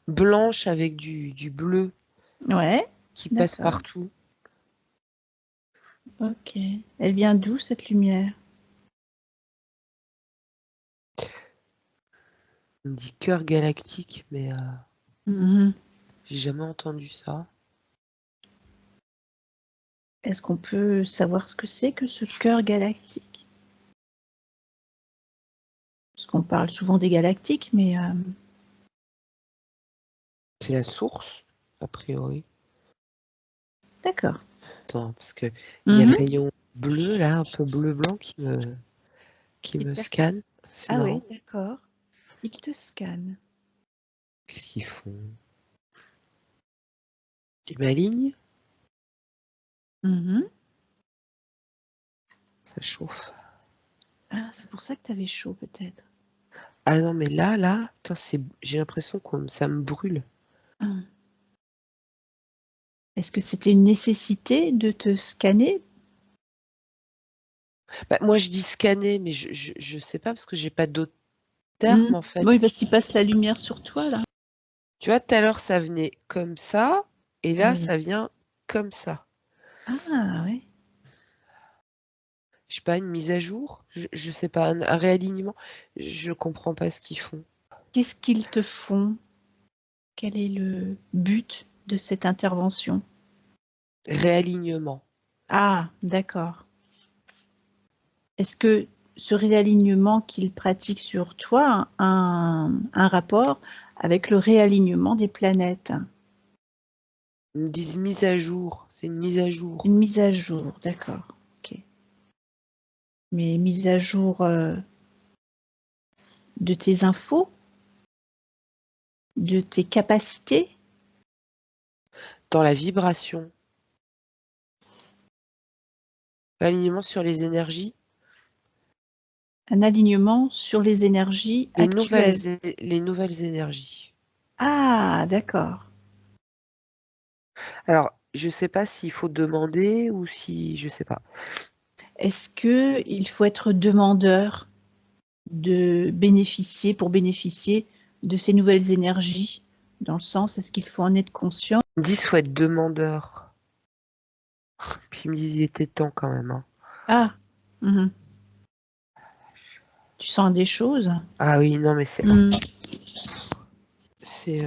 blanche avec du bleu Ouais, qui passe d'accord. partout. Ok. Elle vient d'où cette lumière? On me dit cœur galactique, mais Mhm. j'ai jamais entendu ça. Est-ce qu'on peut savoir ce que c'est que ce cœur galactique? Parce qu'on parle souvent des galactiques, mais C'est la source, a priori. d'accord. Attends, parce que il y a le Mhm. rayon bleu, là, un peu bleu-blanc qui Qui me te- scanne. C'est Ah oui, marrant. d'accord. Il te scanne. Qu'est-ce qu'ils font? Ils m'alignent? Mhm. Ça chauffe. Ah, c'est pour ça que tu avais chaud, peut-être. Ah non, mais là, putain, j'ai l'impression que ça me brûle. Ah. Est-ce que c'était une nécessité de te scanner? Bah, moi, je dis scanner, mais je sais pas parce que j'ai pas d'autres termes, Mhm. en Oui, fait. parce qu'il passe la lumière sur toi, là. Tu vois, tout à l'heure, ça venait comme ça, et là, Oui. ça vient comme ça. Ah, oui. Je sais pas, une mise à jour? Je sais pas, un réalignement? Je comprends pas ce qu'ils font. Qu'est-ce qu'ils te font? Quel est le but de cette intervention? Réalignement. Ah, d'accord. Est-ce que ce réalignement qu'ils pratiquent sur toi a un rapport avec le réalignement des planètes? Ils me disent mise à jour. C'est une mise à Une jour. mise à jour, d'accord. Ok. Mais mise à jour de tes infos, de tes capacités, Dans la vibration. Alignement sur les énergies. un alignement sur les énergies actuelles. Les nouvelles énergies. Ah, d'accord. Alors, je sais pas s'il faut demander ou si... Je sais pas. Est-ce que il faut être demandeur pour bénéficier de ces nouvelles énergies? Dans le sens, est-ce qu'il faut en être conscient? Ils me disent faut être demandeur. Puis ils me disent il était temps quand même, hein. Ah, mhm. Tu sens des choses? Ah oui, non, mais Mhm. c'est,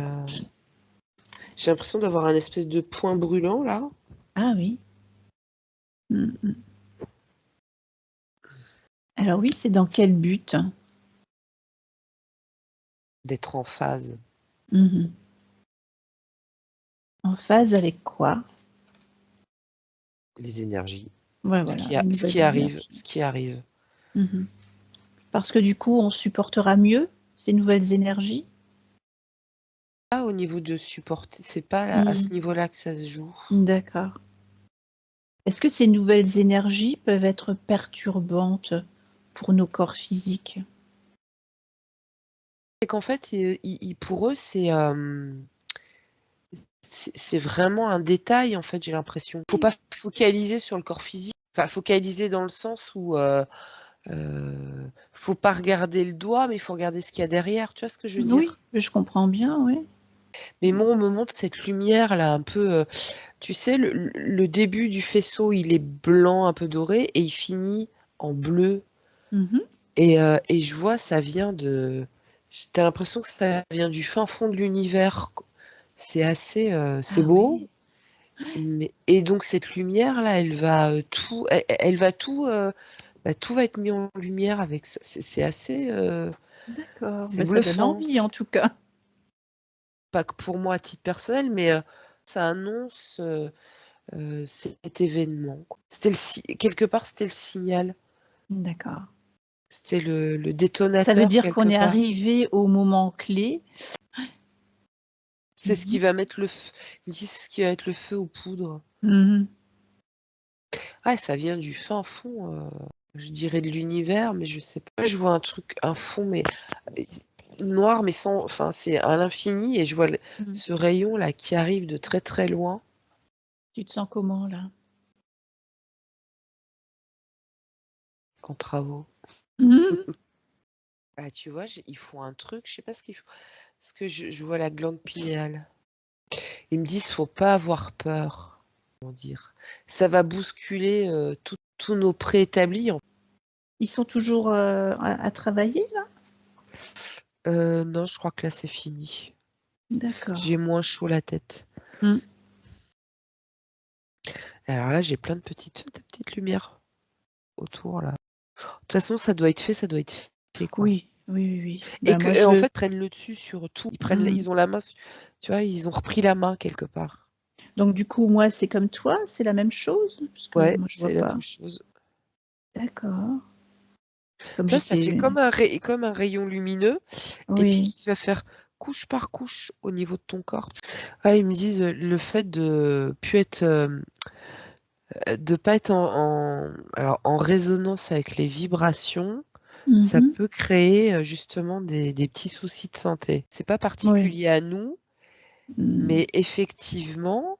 j'ai l'impression d'avoir un espèce de point brûlant, là. Ah oui. Mhm. Alors oui, c'est dans quel but? D'être en phase. Mhm. En phase avec quoi? Les énergies. Ouais, voilà, les Ce nouvelles qui arrive. énergies. Ce qui arrive. Mhm. Parce que du coup, on supportera mieux ces nouvelles énergies? Pas au niveau de supporter. C'est pas à ce Mhm. niveau-là que ça se joue. D'accord. Est-ce que ces nouvelles énergies peuvent être perturbantes pour nos corps physiques? C'est qu'en fait, pour eux, c'est vraiment un détail, en fait, j'ai l'impression. Faut pas focaliser sur le corps physique. Enfin, focaliser dans le sens où faut pas regarder le doigt, mais il faut regarder ce qu'il y a derrière. Tu vois ce que je veux Oui, dire? je comprends bien, oui. Mais moi, on me montre cette lumière là, un peu. Tu sais, le début du faisceau, il est blanc, un peu doré, et il finit en bleu. Mhm. Et je vois, ça vient de. T'as l'impression que ça vient du fin fond de l'univers. C'est assez, c'est Ah beau. oui, Et donc cette lumière là, elle va tout, bah, tout va être mis en lumière avec ça. C'est assez, d'accord. c'est Ben, ça donne bluffant. envie en tout cas. Pas que pour moi à titre personnel, mais ça annonce cet événement, quoi. Quelque part, c'était le signal, D'accord. c'était le Ça veut détonateur dire qu'on quelque est part. arrivé au moment clé. C'est ce qui Mhm. va mettre ils me disent ce qui va être le feu aux poudres. Mhm. Ah, ça vient du fin fond, je dirais de l'univers, mais je sais pas. Je vois un truc, un fond, mais noir, mais sans, enfin, c'est à l'infini, et je vois Mhm. ce rayon là qui arrive de très très loin, Tu te sens comment là? en travaux. Mhm. Ah, tu vois, ils font un truc, je sais pas ce qu'ils font. Parce que je vois la glande pinéale. Ils me disent, faut pas avoir peur. Comment dire? Ça va bousculer tous nos préétablis. Ils sont toujours à travailler, là? Non, je crois que là, c'est fini. D'accord. J'ai moins chaud la tête. Mm. Alors là, j'ai plein de petites lumières autour, là. De toute façon, ça doit être fait, quoi. Oui, oui, oui, oui. Et Ben, moi, en fait, ils prennent le dessus sur tout. Mm. Ils ont la main, tu vois, ils ont repris la main quelque part. Donc, du coup, moi, c'est comme toi, c'est la même chose? Parce que Ouais, moi, je vois c'est la pas. même chose. D'accord. Comme Tu vois, ça fait j'étais. comme un rayon lumineux, et puis Oui. qui va faire couche par couche au niveau de ton corps. Ah, ils me disent le fait de pas être alors, en résonance avec les vibrations, ça Mhm. peut créer justement des petits soucis de santé. C'est pas Oui. particulier à nous, Mm. mais effectivement,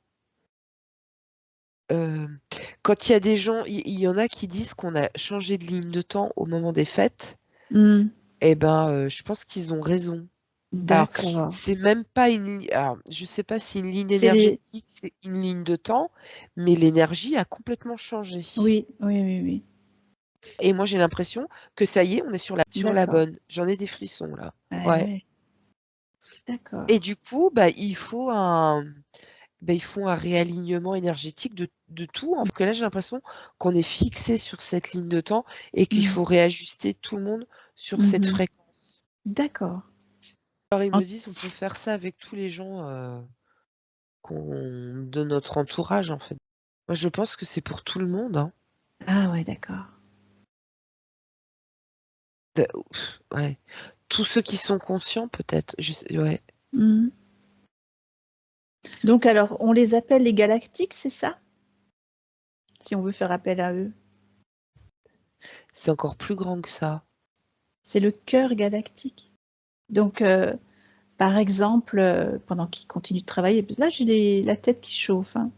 euh, quand il y a des gens, il y en a qui disent qu'on a changé de ligne de temps au moment des fêtes, Mm. eh ben, je pense qu'ils ont raison. Alors, D'accord. c'est même pas une ligne. Alors, je sais pas si une ligne C'est les. énergétique, c'est une ligne de temps, mais l'énergie a complètement changé. Oui, oui, oui, oui. Et moi, j'ai l'impression que ça y est, on est sur la D'accord. bonne. J'en ai des frissons là. Ouais, Ouais. ouais. D'accord. Et du coup, bah, il faut un réalignement énergétique de tout. Donc là, j'ai l'impression qu'on est fixé sur cette ligne de temps et qu'il Mm. faut réajuster tout le monde sur cette Mhm. fréquence. D'accord. Alors, ils En- me disent, on peut faire ça avec tous les gens de notre entourage, en fait. Moi, je pense que c'est pour tout le monde, hein. Ah ouais, d'accord. Ouais. Tous ceux qui sont conscients, peut-être. Ouais. Mm. Donc alors, on les appelle les galactiques, c'est ça? Si on veut faire appel à eux. C'est encore plus grand que ça. C'est le cœur galactique. Donc, par exemple, pendant qu'ils continuent de travailler, là j'ai la tête qui chauffe, hein.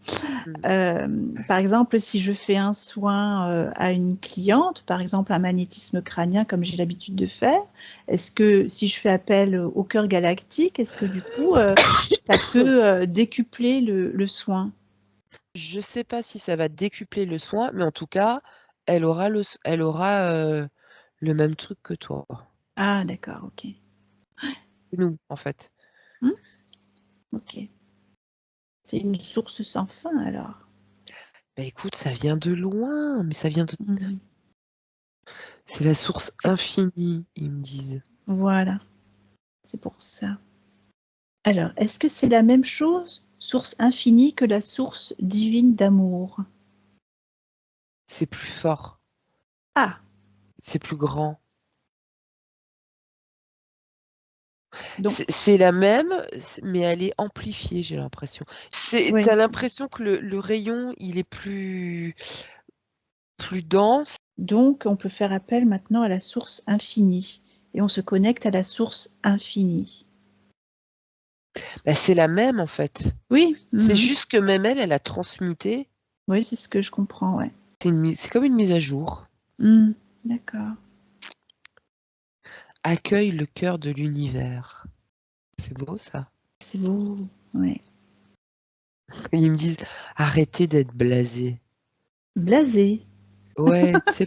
Mm. Par exemple, si je fais un soin à une cliente, par exemple un magnétisme crânien comme j'ai l'habitude de faire, est-ce que si je fais appel au cœur galactique, est-ce que du coup ça peut décupler le soin? Je sais pas si ça va décupler le soin, mais en tout cas, elle aura le même truc que toi. Ah, d'accord, ok. Nous, en fait. Hmm, ok. C'est une source sans fin alors. Bah écoute, ça vient de loin, mais ça vient de. Hmm, C'est la source infinie, ils me disent. voilà, c'est pour ça. Alors, est-ce que c'est la même chose, source infinie, que la source divine d'amour? C'est plus fort, Ah, c'est plus grand. donc, C'est la même, mais elle est amplifiée, j'ai l'impression. oui. T'as l'impression que le rayon, il est plus dense. Donc, on peut faire appel maintenant à la source infinie. Et on se connecte à la source infinie. Bah, c'est la même, en fait. Oui, C'est mhm. juste que même elle a transmuté. Oui, c'est ce que je comprends, ouais. C'est comme une mise à jour. Hmm, d'accord. Accueille le cœur de l'univers. C'est beau, ça. C'est beau, ouais. Ils me disent, arrêtez d'être blasé. Blasé. Ouais, tu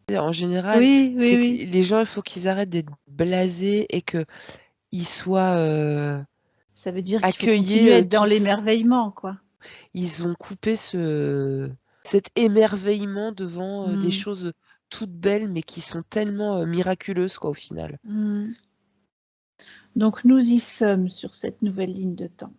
sais, en général, Oui, oui, c'est que oui. les gens, il faut qu'ils arrêtent d'être blasés et qu'ils soient Ça veut dire qu'il faut accueillis continuer à être dans tous. l'émerveillement, quoi. Ils ont coupé cet émerveillement devant des Hmm, choses toutes belles, mais qui sont tellement miraculeuses, quoi, au final. hmm. Donc, nous y sommes sur cette nouvelle ligne de temps.